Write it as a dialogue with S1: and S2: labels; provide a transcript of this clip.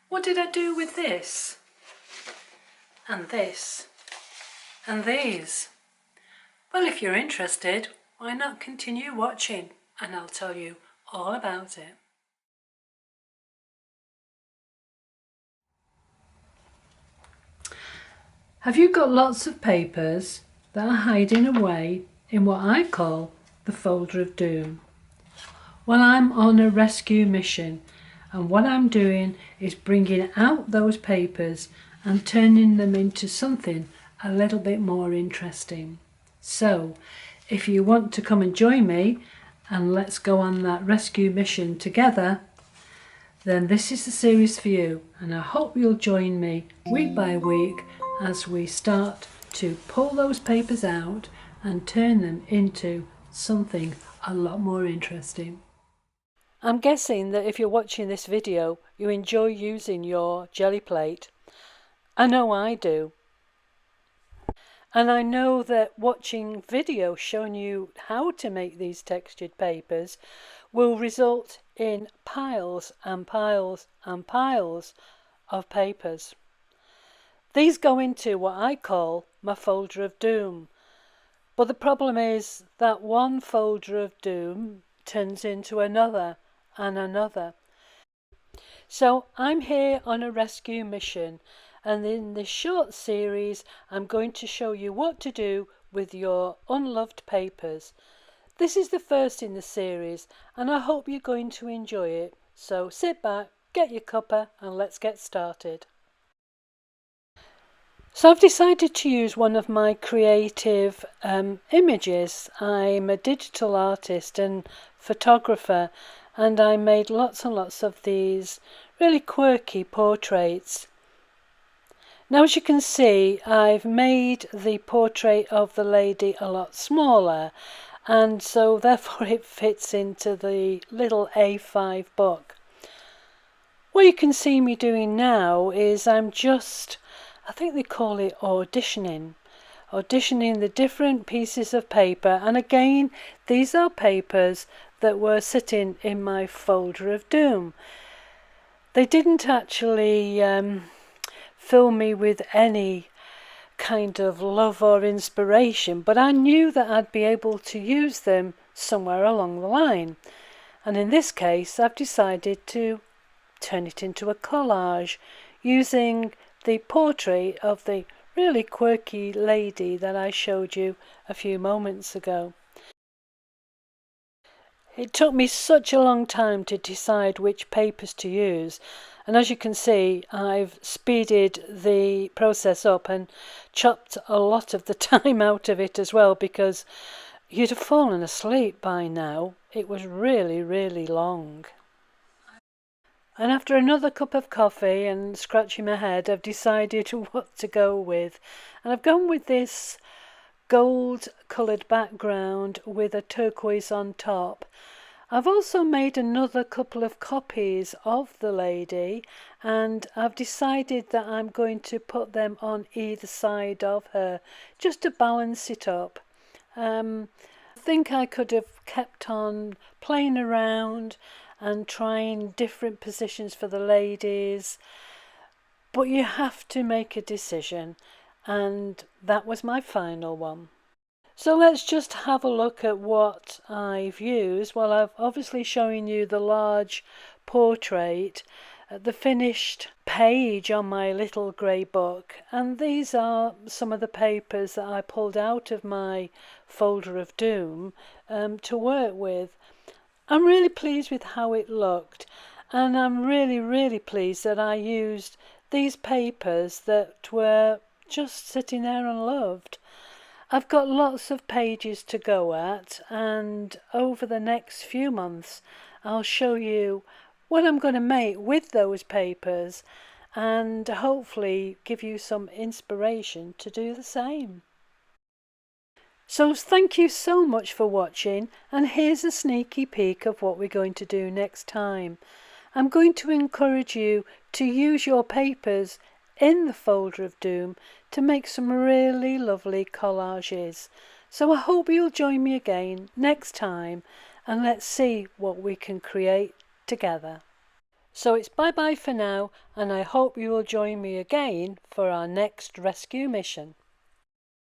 S1: What did I do with this? And this? And these? Well, if you're interested, why not continue watching and I'll tell you all about it. Have you got lots of papers that are hiding away in what I call the folder of doom? Well, I'm on a rescue mission, and what I'm doing is bringing out those papers and turning them into something a little bit more interesting. So, if you want to come and join me and let's go on that rescue mission together, then this is the series for you, and I hope you'll join me week by week as we start to pull those papers out and turn them into something a lot more interesting. I'm guessing that if you're watching this video, you enjoy using your jelly plate. I know I do. And I know that watching videos showing you how to make these textured papers will result in piles and piles and piles of papers. These go into what I call my folder of doom. But the problem is that one folder of doom turns into another and another. So I'm here on a rescue mission, and in this short series I'm going to show you what to do with your unloved papers. This is the first in the series and I hope you're going to enjoy it. So sit back, get your cuppa and let's get started. So I've decided to use one of my creative images. I'm a digital artist and photographer, and I made lots and lots of these really quirky portraits. Now, as you can see, I've made the portrait of the lady a lot smaller, and so therefore it fits into the little A5 book. What you can see me doing now is I think they call it auditioning the different pieces of paper, and again these are papers that were sitting in my folder of doom. They didn't actually fill me with any kind of love or inspiration, but I knew that I'd be able to use them somewhere along the line, and in this case I've decided to turn it into a collage using the portrait of the really quirky lady that I showed you a few moments ago. It took me such a long time to decide which papers to use, and as you can see I've speeded the process up and chopped a lot of the time out of it as well, because you'd have fallen asleep by now. It was really long. And after another cup of coffee and scratching my head, I've decided what to go with. And I've gone with this gold coloured background with a turquoise on top. I've also made another couple of copies of the lady, and I've decided that I'm going to put them on either side of her just to balance it up. I think I could have kept on playing around and trying different positions for the ladies, but you have to make a decision, and that was my final one. So let's just have a look at what I've used. Well, I've obviously shown you the large portrait, the finished page on my little grey book, and these are some of the papers that I pulled out of my folder of doom to work with. I'm really pleased with how it looked, and I'm really pleased that I used these papers that were just sitting there unloved. I've got lots of pages to go at, and over the next few months I'll show you what I'm going to make with those papers and hopefully give you some inspiration to do the same. So thank you so much for watching, and here's a sneaky peek of what we're going to do next time. I'm going to encourage you to use your papers in the folder of doom to make some really lovely collages. So I hope you'll join me again next time and let's see what we can create together. So it's bye bye for now, and I hope you will join me again for our next rescue mission.